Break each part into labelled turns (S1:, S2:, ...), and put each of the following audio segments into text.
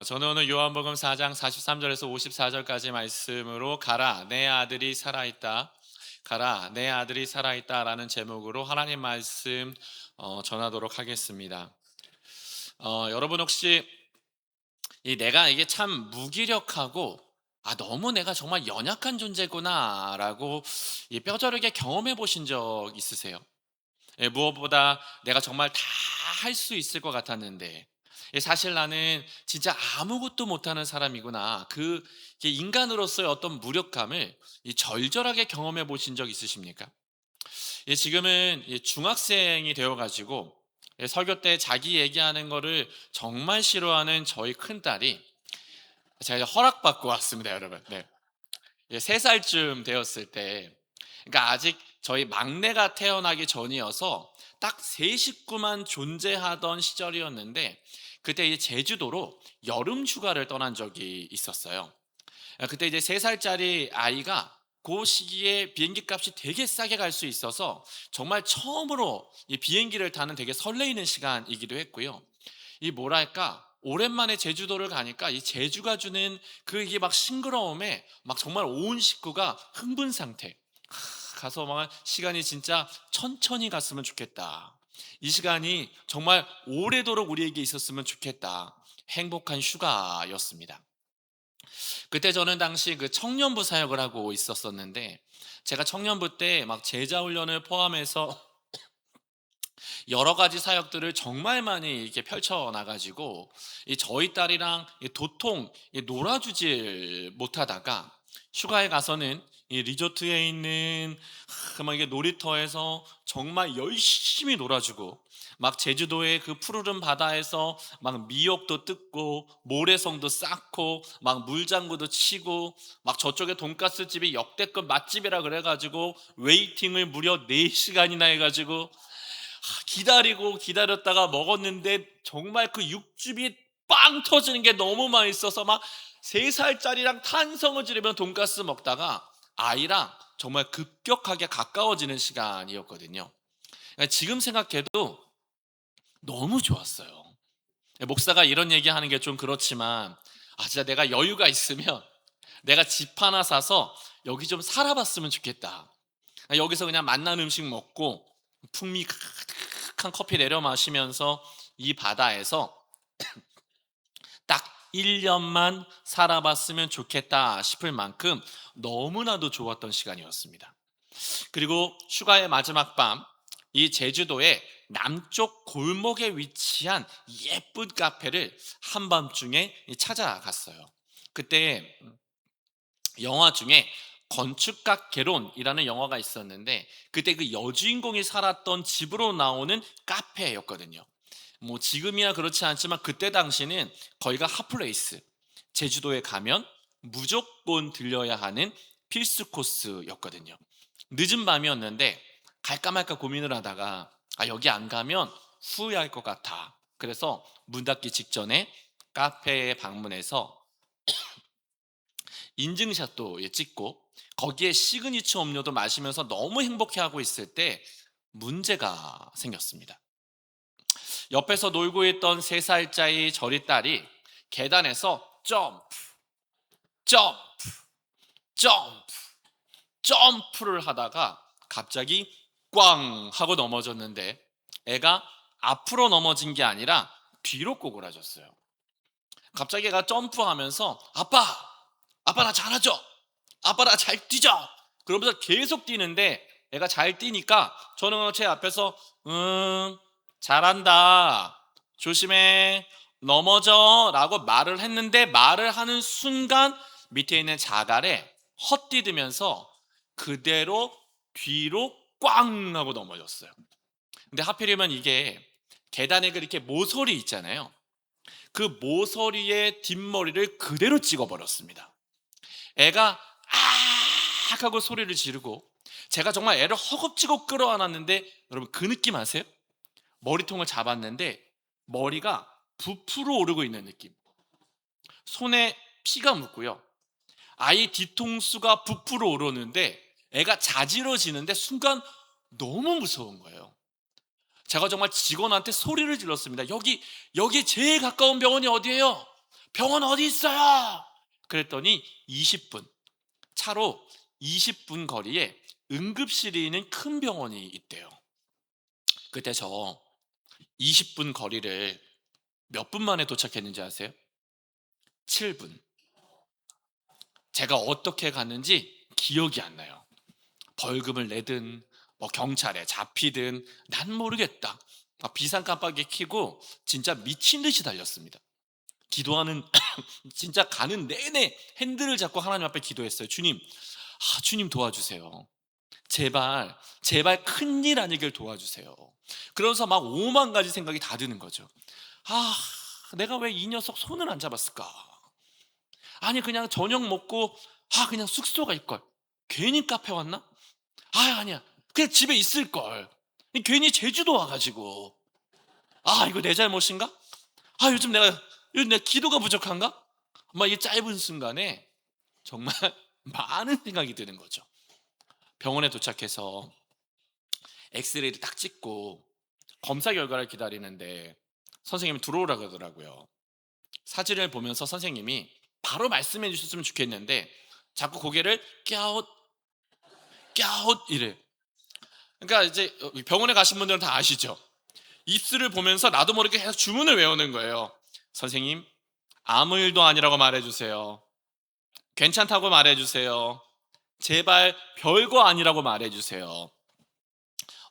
S1: 저는 오늘 요한복음 4장 43절에서 54절까지 말씀으로 가라 내 아들이 살아있다. 가라 내 아들이 살아있다라는 제목으로 하나님 말씀 전하도록 하겠습니다. 여러분 혹시 내가 이게 참 무기력하고 너무 내가 정말 연약한 존재구나라고 뼈저리게 경험해 보신 적 있으세요? 무엇보다 내가 정말 다 할 수 있을 것 같았는데 사실 나는 진짜 아무것도 못하는 사람이구나. 이게 인간으로서의 어떤 무력감을 절절하게 경험해 보신 적 있으십니까? 지금은 중학생이 되어가지고 설교 때 자기 얘기하는 거를 정말 싫어하는 저희 큰딸이 제가 허락받고 왔습니다, 여러분. 네. 3살쯤 되었을 때, 그러니까 아직 저희 막내가 태어나기 전이어서 딱 세 식구만 존재하던 시절이었는데, 그때 이제 제주도로 여름 휴가를 떠난 적이 있었어요. 그때 이제 3살짜리 아이가 그 시기에 비행기 값이 되게 싸게 갈 수 있어서 정말 처음으로 이 비행기를 타는 되게 설레이는 시간이기도 했고요. 이 뭐랄까 오랜만에 제주도를 가니까 이 제주가 주는 이게 막 싱그러움에 막 정말 온 식구가 흥분 상태. 가서 막 시간이 진짜 천천히 갔으면 좋겠다. 이 시간이 정말 오래도록 우리에게 있었으면 좋겠다. 행복한 휴가였습니다. 그때 저는 당시 청년부 사역을 하고 있었었는데 제가 청년부 때 막 제자 훈련을 포함해서 여러 가지 사역들을 정말 많이 이렇게 펼쳐 나가지고 저희 딸이랑 도통 놀아주질 못하다가 휴가에 가서는 이 리조트에 있는 막 이게 놀이터에서 정말 열심히 놀아주고 막 제주도의 그 푸르른 바다에서 막 미역도 뜯고 모래성도 쌓고 막 물장구도 치고 막 저쪽에 돈가스 집이 역대급 맛집이라 그래가지고 웨이팅을 무려 4시간이나 해가지고 기다리고 기다렸다가 먹었는데 정말 그 육즙이 빵 터지는 게 너무 맛있어서 막 3살짜리랑 탄성을 지르면 돈가스 먹다가 아이랑 정말 급격하게 가까워지는 시간이었거든요. 그러니까 지금 생각해도 너무 좋았어요. 목사가 이런 얘기하는 게 좀 그렇지만 진짜 내가 여유가 있으면 내가 집 하나 사서 여기 좀 살아봤으면 좋겠다. 여기서 그냥 맛난 음식 먹고 풍미 가득한 커피 내려 마시면서 이 바다에서 딱 1년만 살아봤으면 좋겠다 싶을 만큼 너무나도 좋았던 시간이었습니다. 그리고 휴가의 마지막 밤, 이 제주도의 남쪽 골목에 위치한 예쁜 카페를 한밤중에 찾아갔어요. 그때 영화 중에 건축가 개론이라는 영화가 있었는데 그때 그 여주인공이 살았던 집으로 나오는 카페였거든요. 뭐 지금이야 그렇지 않지만 그때 당시는 거기가 핫플레이스, 제주도에 가면 무조건 들려야 하는 필수 코스였거든요. 늦은 밤이었는데 갈까 말까 고민을 하다가 여기 안 가면 후회할 것 같아. 그래서 문 닫기 직전에 카페에 방문해서 인증샷도 찍고 거기에 시그니처 음료도 마시면서 너무 행복해하고 있을 때 문제가 생겼습니다. 옆에서 놀고 있던 3살짜리 저리 딸이 계단에서 점프, 점프, 점프, 점프를 하다가 갑자기 꽝 하고 넘어졌는데 애가 앞으로 넘어진 게 아니라 뒤로 꼬꾸라졌어요. 갑자기 애가 점프하면서 아빠 나 잘하죠? 아빠 나 잘 뛰죠? 그러면서 계속 뛰는데 애가 잘 뛰니까 저는 제 앞에서 잘한다 조심해 넘어져 라고 말을 했는데 말을 하는 순간 밑에 있는 자갈에 헛디디면서 그대로 뒤로 꽝 하고 넘어졌어요. 근데 하필이면 이게 계단에 그렇게 모서리 있잖아요. 그 모서리의 뒷머리를 그대로 찍어버렸습니다. 애가 아 하고 소리를 지르고 제가 정말 애를 허겁지겁 끌어안았는데 여러분 그 느낌 아세요? 머리통을 잡았는데 머리가 부풀어 오르고 있는 느낌. 손에 피가 묻고요. 아이 뒤통수가 부풀어 오르는데 애가 자지러지는데 순간 너무 무서운 거예요. 제가 정말 직원한테 소리를 질렀습니다. 여기 제일 가까운 병원이 어디예요? 병원 어디 있어요? 그랬더니 20분, 차로 20분 거리에 응급실이 있는 큰 병원이 있대요. 그때 저 20분 거리를 몇 분 만에 도착했는지 아세요? 7분. 제가 어떻게 갔는지 기억이 안 나요. 벌금을 내든 뭐 경찰에 잡히든 난 모르겠다. 비상 깜빡이 켜고 진짜 미친 듯이 달렸습니다. 기도하는 진짜 가는 내내 핸들을 잡고 하나님 앞에 기도했어요. 주님, 주님 도와주세요. 제발 제발 큰일 아니길 도와주세요. 그러면서 막 5만 가지 생각이 다 드는 거죠. 내가 왜 이 녀석 손을 안 잡았을까? 아니 그냥 저녁 먹고 그냥 숙소 갈걸. 괜히 카페 왔나? 아니야 그냥 집에 있을걸. 괜히 제주도 와가지고 이거 내 잘못인가? 요즘 내가 기도가 부족한가? 막 이 짧은 순간에 정말 많은 생각이 드는 거죠. 병원에 도착해서 엑스레이를 딱 찍고 검사 결과를 기다리는데 선생님이 들어오라 그러더라고요. 사진을 보면서 선생님이 바로 말씀해 주셨으면 좋겠는데 자꾸 고개를 갸웃 갸웃 이래. 그러니까 이제 병원에 가신 분들은 다 아시죠? 입술을 보면서 나도 모르게 계속 주문을 외우는 거예요. 선생님, 아무 일도 아니라고 말해주세요. 괜찮다고 말해주세요. 제발 별거 아니라고 말해주세요.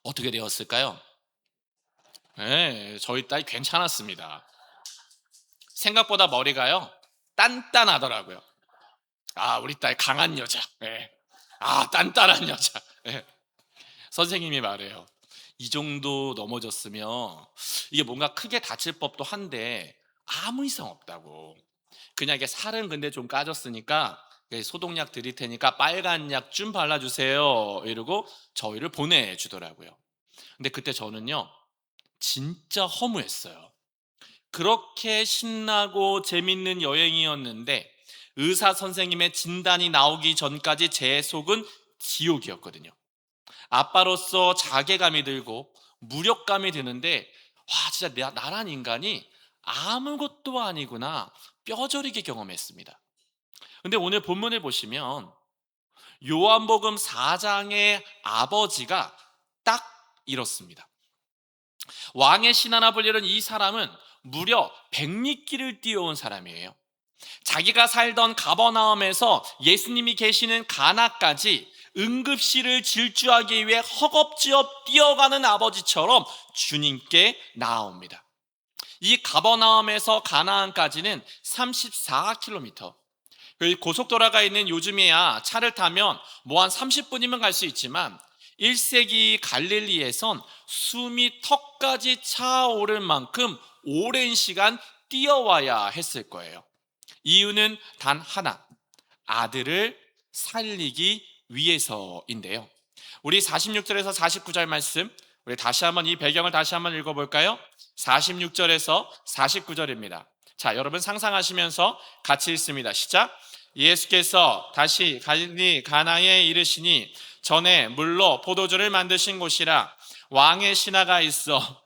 S1: 어떻게 되었을까요? 네, 저희 딸이 괜찮았습니다. 생각보다 머리가요 단단하더라고요. 우리 딸 강한 여자. 네. 단단한 여자. 네. 선생님이 말해요. 이 정도 넘어졌으면 이게 뭔가 크게 다칠 법도 한데 아무 이상 없다고. 그냥 이게 살은 근데 좀 까졌으니까 소독약 드릴 테니까 빨간 약 좀 발라주세요. 이러고 저희를 보내주더라고요. 근데 그때 저는요 진짜 허무했어요. 그렇게 신나고 재밌는 여행이었는데 의사 선생님의 진단이 나오기 전까지 제 속은 지옥이었거든요. 아빠로서 자괴감이 들고 무력감이 드는데 진짜 나란 인간이 아무것도 아니구나 뼈저리게 경험했습니다. 근데 오늘 본문을 보시면 요한복음 4장의 아버지가 딱 이렇습니다. 왕의 신하나 불리는 이 사람은 무려 100리길을 뛰어온 사람이에요. 자기가 살던 가버나움에서 예수님이 계시는 가나까지 응급실을 질주하기 위해 허겁지겁 뛰어가는 아버지처럼 주님께 나아옵니다. 이 가버나움에서 가나안까지는 34km. 고속도로가 있는 요즘이야 차를 타면 뭐 한 30분이면 갈 수 있지만 1세기 갈릴리에선 숨이 턱까지 차오를 만큼 오랜 시간 뛰어와야 했을 거예요. 이유는 단 하나, 아들을 살리기 위해서인데요. 우리 46절에서 49절 말씀, 우리 다시 한번 이 배경을 다시 한번 읽어볼까요? 46절에서 49절입니다. 자, 여러분 상상하시면서 같이 읽습니다. 시작. 예수께서 다시 갈릴리 가나에 이르시니 전에 물로 포도주를 만드신 곳이라 왕의 신하가 있어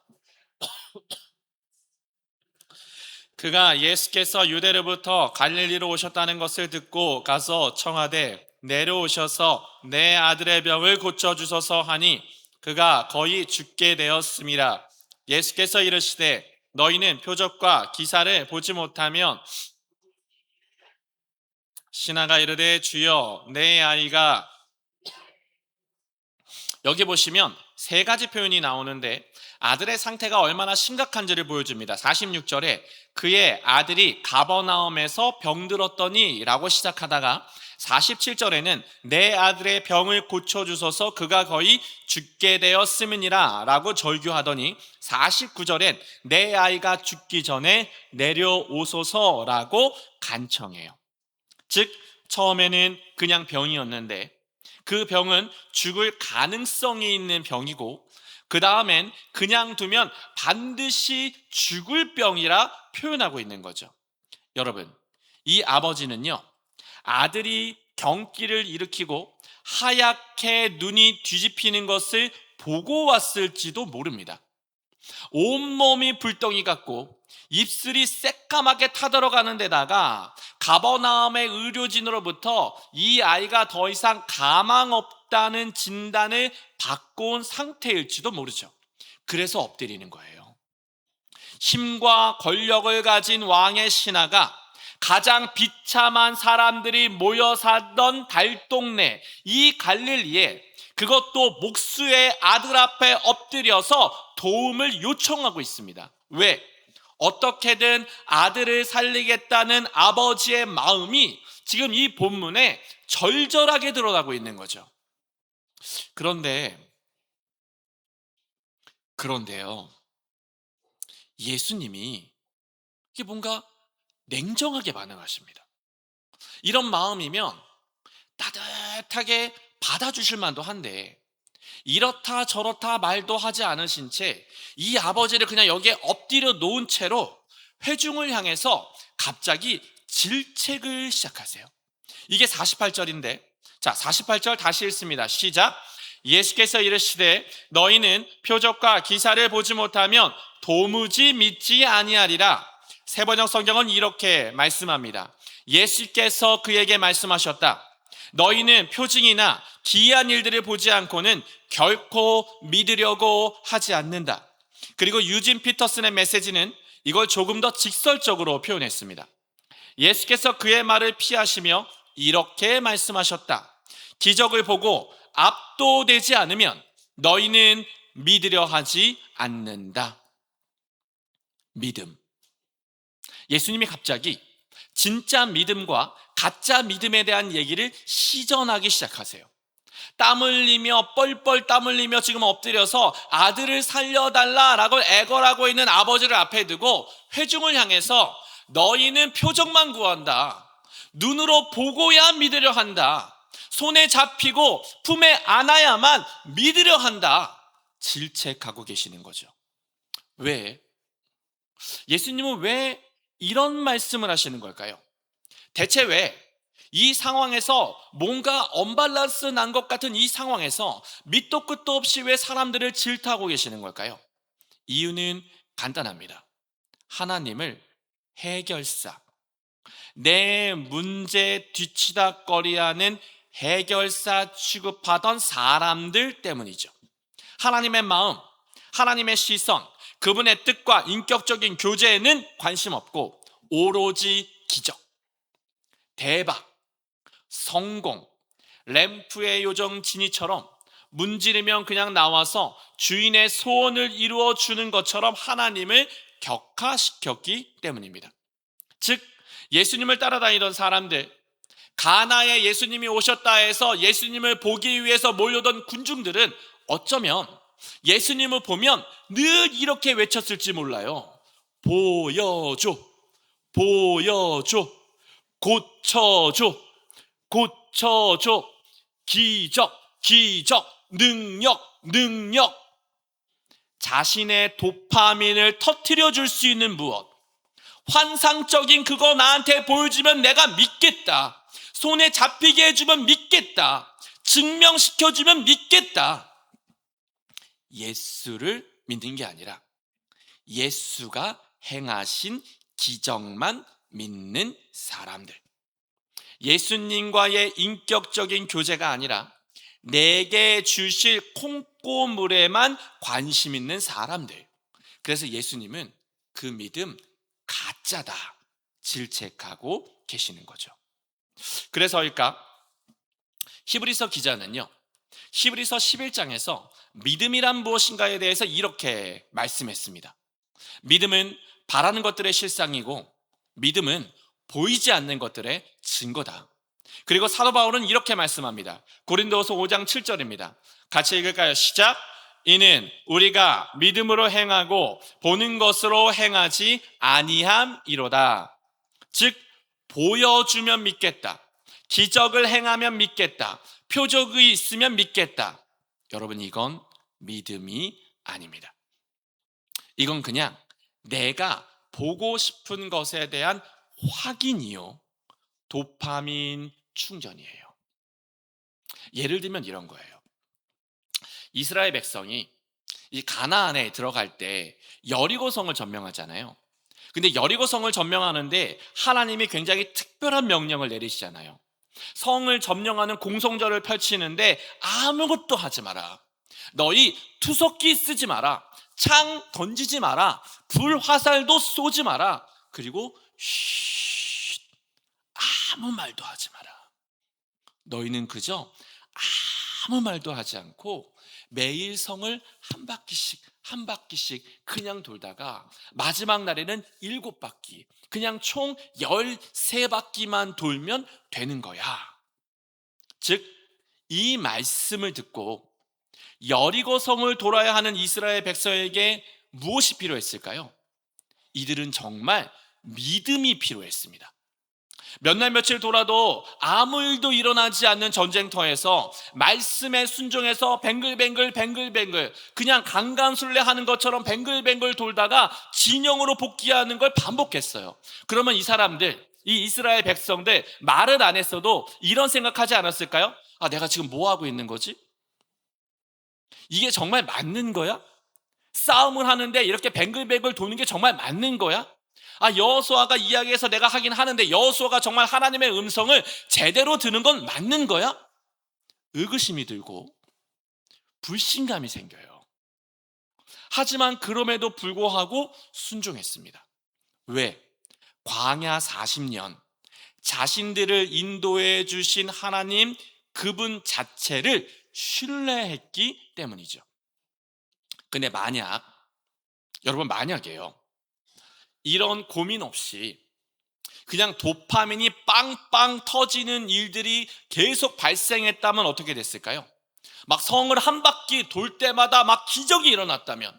S1: 그가 예수께서 유대로부터 갈릴리로 오셨다는 것을 듣고 가서 청하되 내려오셔서 내 아들의 병을 고쳐주소서 하니 그가 거의 죽게 되었음이라. 예수께서 이르시되 너희는 표적과 기사를 보지 못하면 신하가 이르되 주여 내 아이가. 여기 보시면 세 가지 표현이 나오는데 아들의 상태가 얼마나 심각한지를 보여줍니다. 46절에 그의 아들이 가버나움에서 병들었더니 라고 시작하다가 47절에는 내 아들의 병을 고쳐주소서 그가 거의 죽게 되었음이니라 라고 절규하더니 49절엔 내 아이가 죽기 전에 내려오소서 라고 간청해요. 즉 처음에는 그냥 병이었는데 그 병은 죽을 가능성이 있는 병이고 그 다음엔 그냥 두면 반드시 죽을 병이라 표현하고 있는 거죠. 여러분, 이 아버지는요 아들이 경기를 일으키고 하얗게 눈이 뒤집히는 것을 보고 왔을지도 모릅니다. 온몸이 불덩이 같고 입술이 새까맣게 타들어가는 데다가 가버나움의 의료진으로부터 이 아이가 더 이상 가망 없다는 진단을 받고 온 상태일지도 모르죠. 그래서 엎드리는 거예요. 힘과 권력을 가진 왕의 신하가 가장 비참한 사람들이 모여 살던 달동네 이 갈릴리에, 그것도 목수의 아들 앞에 엎드려서 도움을 요청하고 있습니다. 왜? 어떻게든 아들을 살리겠다는 아버지의 마음이 지금 이 본문에 절절하게 드러나고 있는 거죠. 그런데요, 예수님이 이게 뭔가 냉정하게 반응하십니다. 이런 마음이면 따뜻하게 받아주실 만도 한데, 이렇다 저렇다 말도 하지 않으신 채 이 아버지를 그냥 여기에 엎드려 놓은 채로 회중을 향해서 갑자기 질책을 시작하세요. 이게 48절인데, 자, 48절 다시 읽습니다. 시작. 예수께서 이르시되 너희는 표적과 기사를 보지 못하면 도무지 믿지 아니하리라. 세번역 성경은 이렇게 말씀합니다. 예수께서 그에게 말씀하셨다. 너희는 표징이나 기이한 일들을 보지 않고는 결코 믿으려고 하지 않는다. 그리고 유진 피터슨의 메시지는 이걸 조금 더 직설적으로 표현했습니다. 예수께서 그의 말을 피하시며 이렇게 말씀하셨다. 기적을 보고 압도되지 않으면 너희는 믿으려 하지 않는다. 믿음. 예수님이 갑자기 진짜 믿음과 가짜 믿음에 대한 얘기를 시전하기 시작하세요. 땀 흘리며 뻘뻘 땀 흘리며 지금 엎드려서 아들을 살려달라라고 애걸하고 있는 아버지를 앞에 두고 회중을 향해서 너희는 표적만 구한다. 눈으로 보고야 믿으려 한다. 손에 잡히고 품에 안아야만 믿으려 한다. 질책하고 계시는 거죠. 왜? 예수님은 왜 이런 말씀을 하시는 걸까요? 대체 왜 이 상황에서 뭔가 언밸런스 난 것 같은 이 상황에서 밑도 끝도 없이 왜 사람들을 질타하고 계시는 걸까요? 이유는 간단합니다. 하나님을 해결사, 내 문제 뒤치다거리하는 해결사 취급하던 사람들 때문이죠. 하나님의 마음, 하나님의 시선, 그분의 뜻과 인격적인 교제에는 관심 없고 오로지 기적, 대박, 성공, 램프의 요정 지니처럼 문지르면 그냥 나와서 주인의 소원을 이루어 주는 것처럼 하나님을 격화시켰기 때문입니다. 즉 예수님을 따라다니던 사람들, 가나에 예수님이 오셨다 해서 예수님을 보기 위해서 몰려던 군중들은 어쩌면 예수님을 보면 늘 이렇게 외쳤을지 몰라요. 보여줘, 보여줘, 고쳐줘, 고쳐줘, 기적, 기적, 능력, 능력. 자신의 도파민을 터뜨려 줄 수 있는 무엇, 환상적인 그거 나한테 보여주면 내가 믿겠다. 손에 잡히게 해주면 믿겠다. 증명시켜주면 믿겠다. 예수를 믿는 게 아니라 예수가 행하신 기적만 믿는 사람들, 예수님과의 인격적인 교제가 아니라 내게 주실 콩고물에만 관심 있는 사람들. 그래서 예수님은 그 믿음 가짜다 질책하고 계시는 거죠. 그래서일까? 히브리서 기자는요, 히브리서 11장에서 믿음이란 무엇인가에 대해서 이렇게 말씀했습니다. 믿음은 바라는 것들의 실상이고 믿음은 보이지 않는 것들의 증거다. 그리고 사도 바울은 이렇게 말씀합니다. 고린도후서 5장 7절입니다. 같이 읽을까요? 시작. 이는 우리가 믿음으로 행하고 보는 것으로 행하지 아니함이로다. 즉 보여주면 믿겠다. 기적을 행하면 믿겠다. 표적이 있으면 믿겠다. 여러분, 이건 믿음이 아닙니다. 이건 그냥 내가 보고 싶은 것에 대한 확인이요, 도파민 충전이에요. 예를 들면 이런 거예요. 이스라엘 백성이 이 가나안에 들어갈 때 여리고성을 점령하잖아요. 근데 여리고성을 점령하는데 하나님이 굉장히 특별한 명령을 내리시잖아요. 성을 점령하는 공성전을 펼치는데 아무것도 하지 마라. 너희 투석기 쓰지 마라. 창 던지지 마라. 불 화살도 쏘지 마라. 그리고 쉿, 아무 말도 하지 마라. 너희는 그저 아무 말도 하지 않고 매일 성을 한 바퀴씩 그냥 돌다가 마지막 날에는 7바퀴, 그냥 총 13바퀴만 돌면 되는 거야. 즉, 이 말씀을 듣고 여리고 성을 돌아야 하는 이스라엘 백성에게 무엇이 필요했을까요? 이들은 정말 믿음이 필요했습니다. 몇 날 며칠 돌아도 아무 일도 일어나지 않는 전쟁터에서 말씀에 순종해서 뱅글뱅글 그냥 강간술래하는 것처럼 뱅글뱅글 돌다가 진영으로 복귀하는 걸 반복했어요. 그러면 이 사람들, 이 이스라엘 백성들 말은 안 했어도 이런 생각하지 않았을까요? 아, 내가 지금 뭐 하고 있는 거지? 이게 정말 맞는 거야? 싸움을 하는데 이렇게 뱅글뱅글 도는 게 정말 맞는 거야? 아, 여호수아가 이야기해서 내가 하긴 하는데 여호수아가 정말 하나님의 음성을 제대로 듣는 건 맞는 거야? 의구심이 들고 불신감이 생겨요. 하지만 그럼에도 불구하고 순종했습니다. 왜? 광야 40년 자신들을 인도해 주신 하나님 그분 자체를 신뢰했기 때문이죠. 근데 만약에요, 이런 고민 없이 그냥 도파민이 빵빵 터지는 일들이 계속 발생했다면 어떻게 됐을까요? 막 성을 한 바퀴 돌 때마다 막 기적이 일어났다면,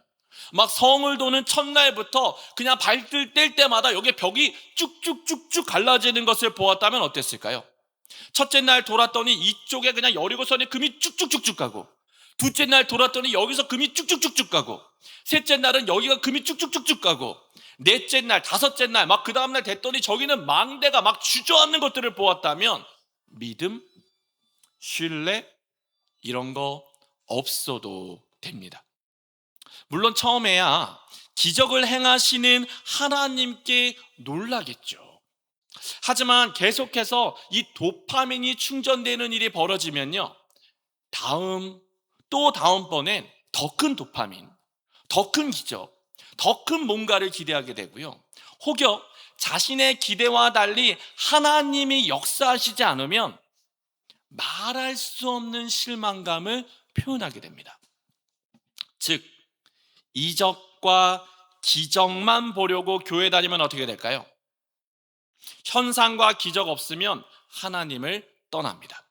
S1: 막 성을 도는 첫날부터 그냥 발을 뗄 때마다 여기 벽이 쭉쭉쭉쭉 갈라지는 것을 보았다면 어땠을까요? 첫째 날 돌았더니 이쪽에 그냥 여리고선에 금이 쭉쭉쭉쭉 가고, 둘째 날 돌았더니 여기서 금이 쭉쭉쭉쭉 가고, 셋째 날은 여기가 금이 쭉쭉쭉쭉 가고, 넷째 날, 다섯째 날, 막 그 다음날 됐더니 저기는 망대가 막 주저앉는 것들을 보았다면 믿음, 신뢰 이런 거 없어도 됩니다. 물론 처음에야 기적을 행하시는 하나님께 놀라겠죠. 하지만 계속해서 이 도파민이 충전되는 일이 벌어지면요, 다음번엔 더 큰 도파민, 더 큰 기적, 더 큰 뭔가를 기대하게 되고요, 혹여 자신의 기대와 달리 하나님이 역사하시지 않으면 말할 수 없는 실망감을 표현하게 됩니다. 즉, 이적과 기적만 보려고 교회 다니면 어떻게 될까요? 현상과 기적 없으면 하나님을 떠납니다.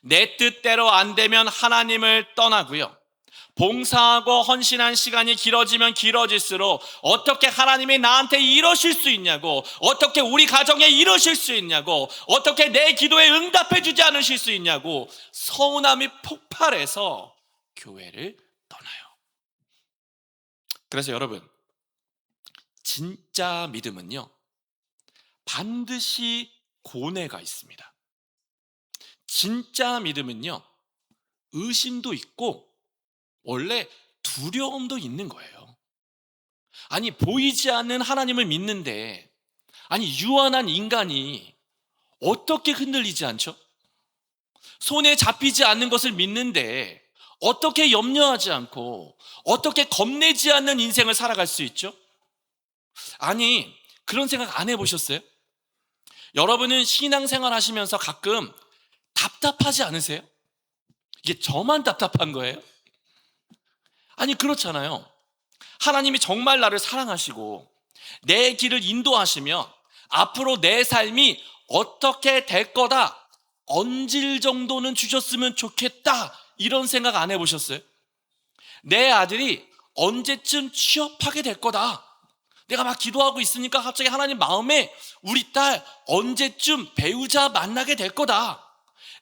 S1: 내 뜻대로 안 되면 하나님을 떠나고요, 봉사하고 헌신한 시간이 길어지면 길어질수록 어떻게 하나님이 나한테 이러실 수 있냐고, 어떻게 우리 가정에 이러실 수 있냐고, 어떻게 내 기도에 응답해 주지 않으실 수 있냐고 서운함이 폭발해서 교회를 떠나요. 그래서 여러분, 진짜 믿음은요, 반드시 고뇌가 있습니다. 진짜 믿음은요, 의심도 있고 원래 두려움도 있는 거예요. 아니, 보이지 않는 하나님을 믿는데, 아니, 유한한 인간이 어떻게 흔들리지 않죠? 손에 잡히지 않는 것을 믿는데 어떻게 염려하지 않고 어떻게 겁내지 않는 인생을 살아갈 수 있죠? 아니, 그런 생각 안 해보셨어요? 여러분은 신앙생활 하시면서 가끔 답답하지 않으세요? 이게 저만 답답한 거예요? 아니, 그렇잖아요. 하나님이 정말 나를 사랑하시고 내 길을 인도하시며 앞으로 내 삶이 어떻게 될 거다, 얹을 정도는 주셨으면 좋겠다, 이런 생각 안 해보셨어요? 내 아들이 언제쯤 취업하게 될 거다, 내가 막 기도하고 있으니까 갑자기 하나님 마음에 우리 딸 언제쯤 배우자 만나게 될 거다,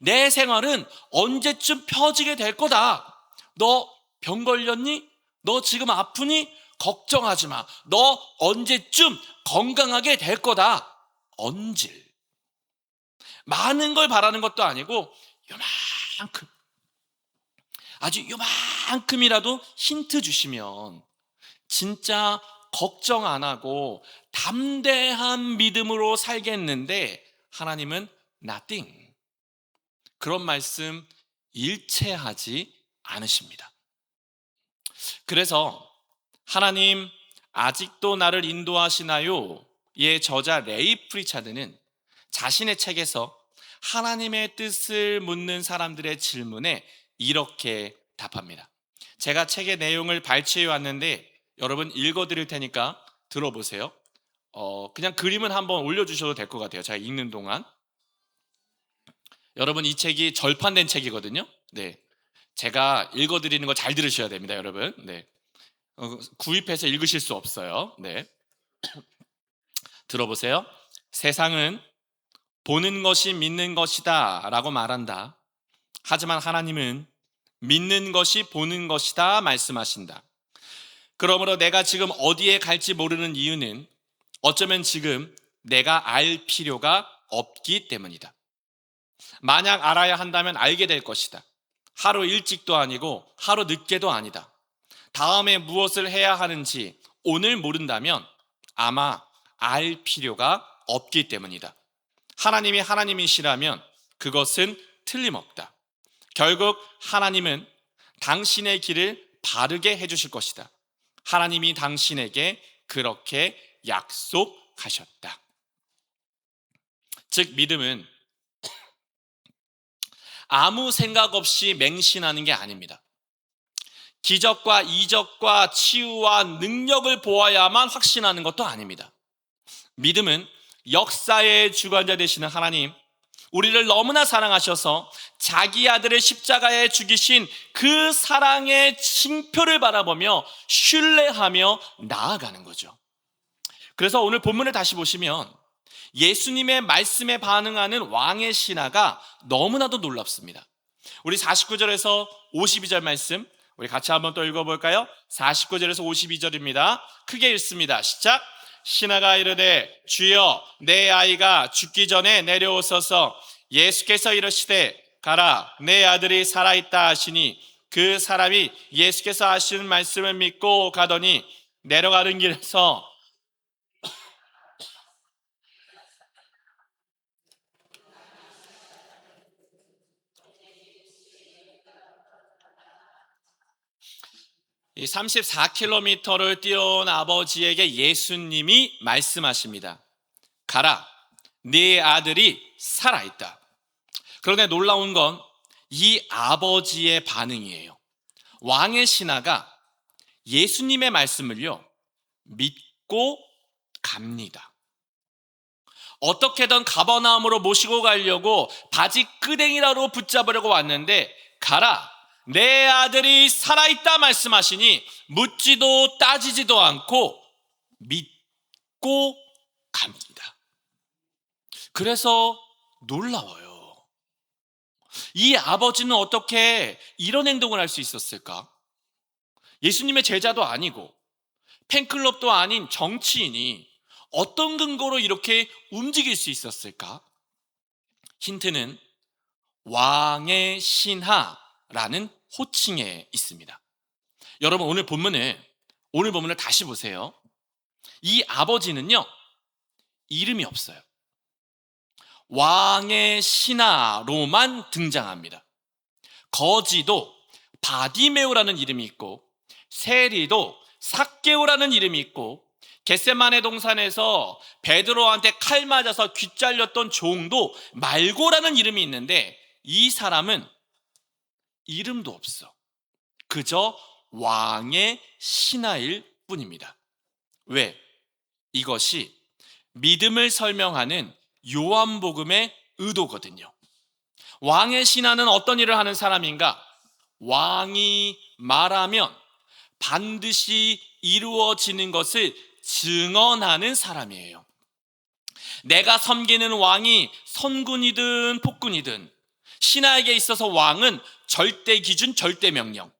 S1: 내 생활은 언제쯤 펴지게 될 거다, 너 병 걸렸니? 너 지금 아프니? 걱정하지 마, 너 언제쯤 건강하게 될 거다. 언질, 많은 걸 바라는 것도 아니고 요만큼, 아주 요만큼이라도 힌트 주시면 진짜 걱정 안 하고 담대한 믿음으로 살겠는데 하나님은 nothing. 그런 말씀 일체하지 않으십니다. 그래서 하나님 아직도 나를 인도하시나요? 의 저자 레이 프리차드는 자신의 책에서 하나님의 뜻을 묻는 사람들의 질문에 이렇게 답합니다. 제가 책의 내용을 발췌해 왔는데 여러분 읽어드릴 테니까 들어보세요. 그냥 그림은 한번 올려주셔도 될 것 같아요. 제가 읽는 동안. 여러분 이 책이 절판된 책이거든요. 네, 제가 읽어드리는 거 잘 들으셔야 됩니다, 여러분. 네, 구입해서 읽으실 수 없어요. 네, 들어보세요. 세상은 보는 것이 믿는 것이다 라고 말한다. 하지만 하나님은 믿는 것이 보는 것이다 말씀하신다. 그러므로 내가 지금 어디에 갈지 모르는 이유는 어쩌면 지금 내가 알 필요가 없기 때문이다. 만약 알아야 한다면 알게 될 것이다. 하루 일찍도 아니고 하루 늦게도 아니다. 다음에 무엇을 해야 하는지 오늘 모른다면 아마 알 필요가 없기 때문이다. 하나님이 하나님이시라면 그것은 틀림없다. 결국 하나님은 당신의 길을 바르게 해주실 것이다. 하나님이 당신에게 그렇게 약속하셨다. 즉 믿음은 아무 생각 없이 맹신하는 게 아닙니다. 기적과 이적과 치유와 능력을 보아야만 확신하는 것도 아닙니다. 믿음은 역사의 주관자 되시는 하나님, 우리를 너무나 사랑하셔서 자기 아들을 십자가에 죽이신 그 사랑의 징표를 바라보며 신뢰하며 나아가는 거죠. 그래서 오늘 본문을 다시 보시면 예수님의 말씀에 반응하는 왕의 신하가 너무나도 놀랍습니다. 우리 49절에서 52절 말씀 우리 같이 한번 또 읽어볼까요? 49절에서 52절입니다. 크게 읽습니다. 시작. 신하가 이르되 주여 내 아이가 죽기 전에 내려오소서. 예수께서 이르시되 가라 내 아들이 살아있다 하시니 그 사람이 예수께서 하시는 말씀을 믿고 가더니 내려가는 길에서 이 34km를 뛰어온 아버지에게 예수님이 말씀하십니다. 가라, 네 아들이 살아있다. 그런데 놀라운 건 이 아버지의 반응이에요. 왕의 신하가 예수님의 말씀을요 믿고 갑니다. 어떻게든 가버나움으로 모시고 가려고 바지 끄댕이라로 붙잡으려고 왔는데 가라, 내 아들이 살아있다 말씀하시니 묻지도 따지지도 않고 믿고 갑니다. 그래서 놀라워요. 이 아버지는 어떻게 이런 행동을 할 수 있었을까? 예수님의 제자도 아니고 팬클럽도 아닌 정치인이 어떤 근거로 이렇게 움직일 수 있었을까? 힌트는 왕의 신하라는 호칭에 있습니다. 여러분 오늘 본문을 다시 보세요. 이 아버지는요 이름이 없어요. 왕의 신하로만 등장합니다. 거지도 바디메오라는 이름이 있고 세리도 삭개오라는 이름이 있고 겟세마네 동산에서 베드로한테 칼 맞아서 귀 잘렸던 종도 말고라는 이름이 있는데 이 사람은 이름도 없어. 그저 왕의 신하일 뿐입니다. 왜? 이것이 믿음을 설명하는 요한복음의 의도거든요. 왕의 신하는 어떤 일을 하는 사람인가? 왕이 말하면 반드시 이루어지는 것을 증언하는 사람이에요. 내가 섬기는 왕이 선군이든 폭군이든 신하에게 있어서 왕은 절대 기준, 절대 명령.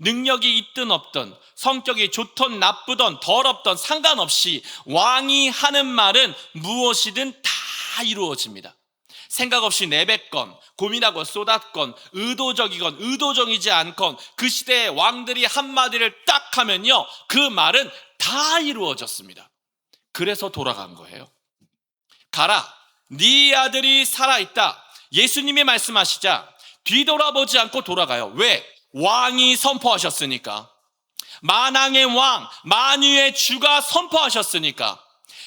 S1: 능력이 있든 없든 성격이 좋든 나쁘든 더럽든 상관없이 왕이 하는 말은 무엇이든 다 이루어집니다. 생각 없이 내뱉건 고민하고 쏟았건 의도적이건 의도적이지 않건 그 시대의 왕들이 한마디를 딱 하면요, 그 말은 다 이루어졌습니다. 그래서 돌아간 거예요. 가라, 네 아들이 살아있다. 예수님이 말씀하시자 뒤돌아보지 않고 돌아가요. 왜? 왕이 선포하셨으니까. 만왕의 왕, 만유의 주가 선포하셨으니까.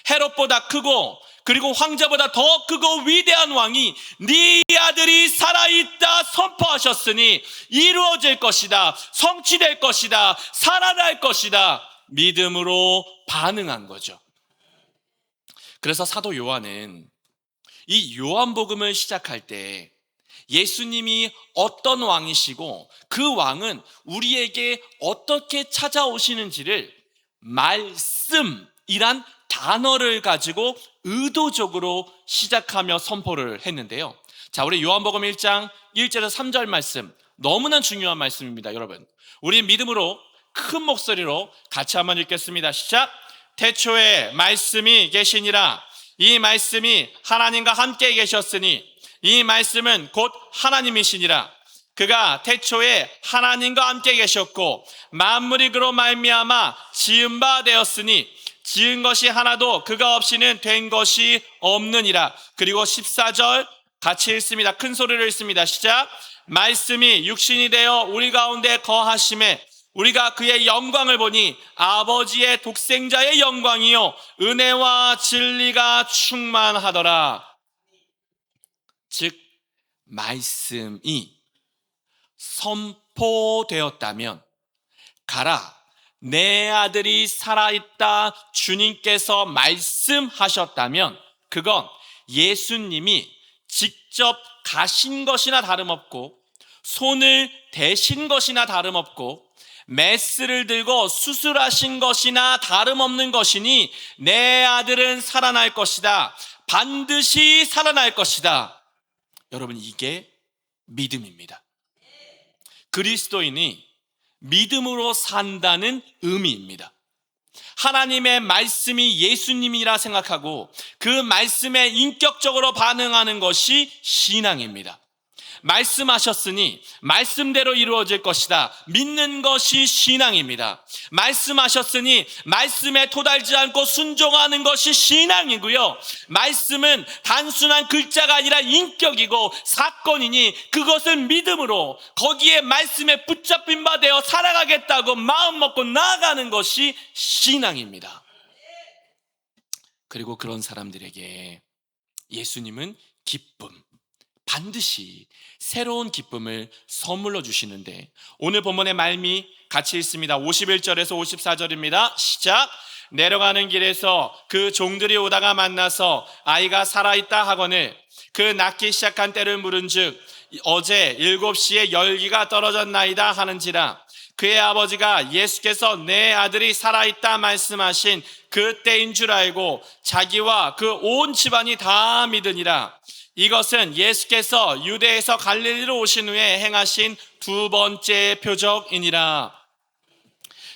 S1: 헤롯보다 크고 그리고 황제보다 더 크고 위대한 왕이 네 아들이 살아있다 선포하셨으니 이루어질 것이다, 성취될 것이다, 살아날 것이다, 믿음으로 반응한 거죠. 그래서 사도 요한은 이 요한복음을 시작할 때 예수님이 어떤 왕이시고 그 왕은 우리에게 어떻게 찾아오시는지를 말씀이란 단어를 가지고 의도적으로 시작하며 선포를 했는데요. 자, 우리 요한복음 1장 1절에서 3절 말씀, 너무나 중요한 말씀입니다. 여러분, 우리 믿음으로 큰 목소리로 같이 한번 읽겠습니다. 시작. 태초에 말씀이 계시니라. 이 말씀이 하나님과 함께 계셨으니 이 말씀은 곧 하나님이시니라. 그가 태초에 하나님과 함께 계셨고 만물이 그로 말미암아 지은 바 되었으니 지은 것이 하나도 그가 없이는 된 것이 없느니라. 그리고 14절 같이 읽습니다. 큰 소리로 읽습니다. 시작. 말씀이 육신이 되어 우리 가운데 거하심에 우리가 그의 영광을 보니 아버지의 독생자의 영광이요 은혜와 진리가 충만하더라. 즉 말씀이 선포되었다면 가라, 내 아들이 살아있다 주님께서 말씀하셨다면 그건 예수님이 직접 가신 것이나 다름없고 손을 대신 것이나 다름없고 메스를 들고 수술하신 것이나 다름없는 것이니 내 아들은 살아날 것이다. 반드시 살아날 것이다. 여러분, 이게 믿음입니다. 그리스도인이 믿음으로 산다는 의미입니다. 하나님의 말씀이 예수님이라 생각하고 그 말씀에 인격적으로 반응하는 것이 신앙입니다. 말씀하셨으니 말씀대로 이루어질 것이다. 믿는 것이 신앙입니다. 말씀하셨으니 말씀에 토달지 않고 순종하는 것이 신앙이고요. 말씀은 단순한 글자가 아니라 인격이고 사건이니 그것을 믿음으로 거기에 말씀에 붙잡힌 바 되어 살아가겠다고 마음 먹고 나아가는 것이 신앙입니다. 그리고 그런 사람들에게 예수님은 기쁨, 반드시 새로운 기쁨을 선물로 주시는데 오늘 본문의 말미 같이 읽습니다. 51절에서 54절입니다. 시작. 내려가는 길에서 그 종들이 오다가 만나서 아이가 살아있다 하거늘 그 낳기 시작한 때를 물은즉 어제 7시에 열기가 떨어졌나이다 하는지라. 그의 아버지가 예수께서 내 아들이 살아있다 말씀하신 그 때인 줄 알고 자기와 그 온 집안이 다 믿으니라. 이것은 예수께서 유대에서 갈릴리로 오신 후에 행하신 두 번째 표적이니라.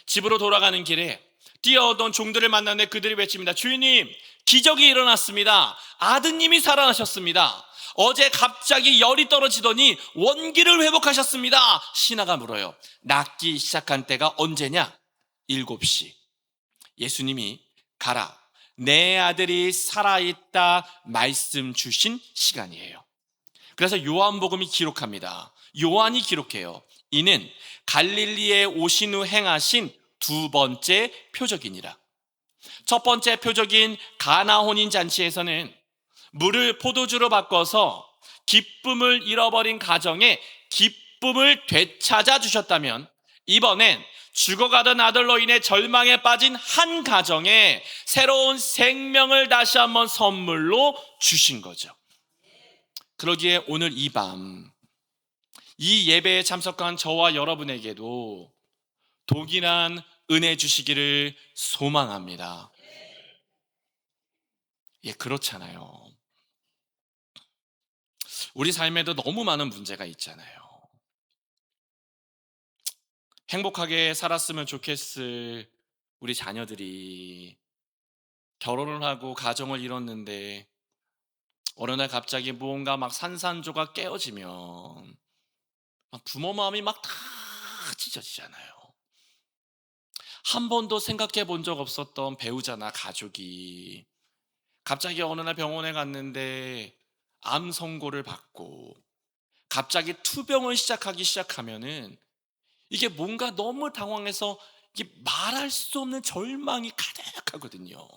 S1: 집으로 돌아가는 길에 뛰어오던 종들을 만났는데 그들이 외칩니다. 주인님, 기적이 일어났습니다. 아드님이 살아나셨습니다. 어제 갑자기 열이 떨어지더니 원기를 회복하셨습니다. 신하가 물어요. 낫기 시작한 때가 언제냐? 7시. 예수님이 가라, 내 아들이 살아있다 말씀 주신 시간이에요. 그래서 요한복음이 기록합니다. 요한이 기록해요. 이는 갈릴리에 오신 후 행하신 두 번째 표적이니라. 첫 번째 표적인 가나 혼인잔치에서는 물을 포도주로 바꿔서 기쁨을 잃어버린 가정에 기쁨을 되찾아 주셨다면 이번엔 죽어가던 아들로 인해 절망에 빠진 한 가정에 새로운 생명을 다시 한번 선물로 주신 거죠. 그러기에 오늘 이 밤 이 예배에 참석한 저와 여러분에게도 동일한 은혜 주시기를 소망합니다. 예, 그렇잖아요. 우리 삶에도 너무 많은 문제가 있잖아요. 행복하게 살았으면 좋겠을 우리 자녀들이 결혼을 하고 가정을 이뤘는데 어느 날 갑자기 무언가 막 산산조각 깨어지면 막 부모 마음이 막 다 찢어지잖아요. 한 번도 생각해 본 적 없었던 배우자나 가족이 갑자기 어느 날 병원에 갔는데 암 선고를 받고 갑자기 투병을 시작하면은 이게 뭔가 너무 당황해서 이게 말할 수 없는 절망이 가득하거든요.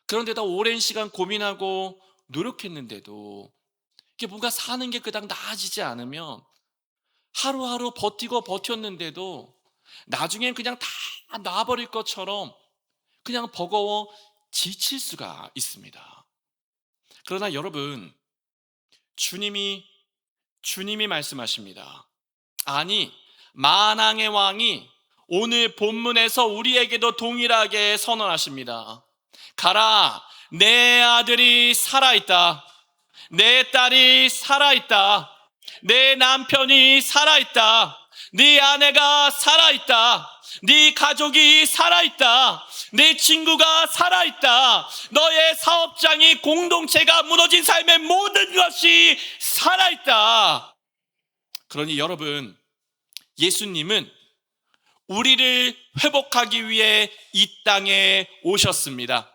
S1: 그런데다 오랜 시간 고민하고 노력했는데도 이게 뭔가 사는 게 그닥 나아지지 않으면 하루하루 버티고 버텼는데도 나중엔 그냥 다 나아버릴 것처럼 그냥 버거워 지칠 수가 있습니다. 그러나 여러분, 주님이 말씀하십니다. 아니, 만왕의 왕이 오늘 본문에서 우리에게도 동일하게 선언하십니다. 가라, 내 아들이 살아있다. 내 딸이 살아있다. 내 남편이 살아있다. 네 아내가 살아있다. 네 가족이 살아있다. 네 친구가 살아있다. 너의 사업장이 공동체가 무너진 삶의 모든 것이 살아있다. 그러니 여러분, 예수님은 우리를 회복하기 위해 이 땅에 오셨습니다.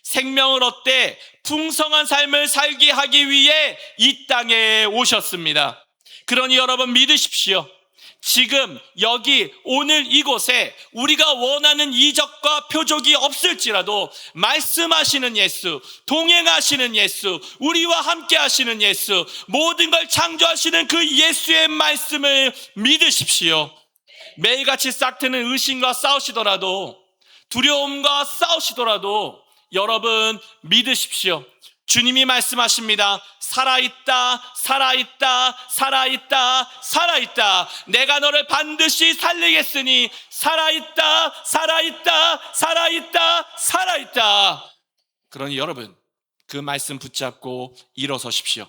S1: 생명을 얻되 풍성한 삶을 살게 하기 위해 이 땅에 오셨습니다. 그러니 여러분 믿으십시오. 지금 여기 오늘 이곳에 우리가 원하는 이적과 표적이 없을지라도 말씀하시는 예수, 동행하시는 예수, 우리와 함께 하시는 예수, 모든 걸 창조하시는 그 예수의 말씀을 믿으십시오. 매일같이 싹트는 의심과 싸우시더라도, 두려움과 싸우시더라도 여러분 믿으십시오. 주님이 말씀하십니다. 살아있다, 살아있다, 살아있다, 살아있다. 내가 너를 반드시 살리겠으니 살아있다, 살아있다, 살아있다, 살아있다. 그러니 여러분, 그 말씀 붙잡고 일어서십시오.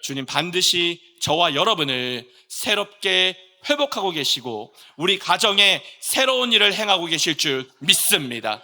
S1: 주님 반드시 저와 여러분을 새롭게 회복하고 계시고 우리 가정에 새로운 일을 행하고 계실 줄 믿습니다.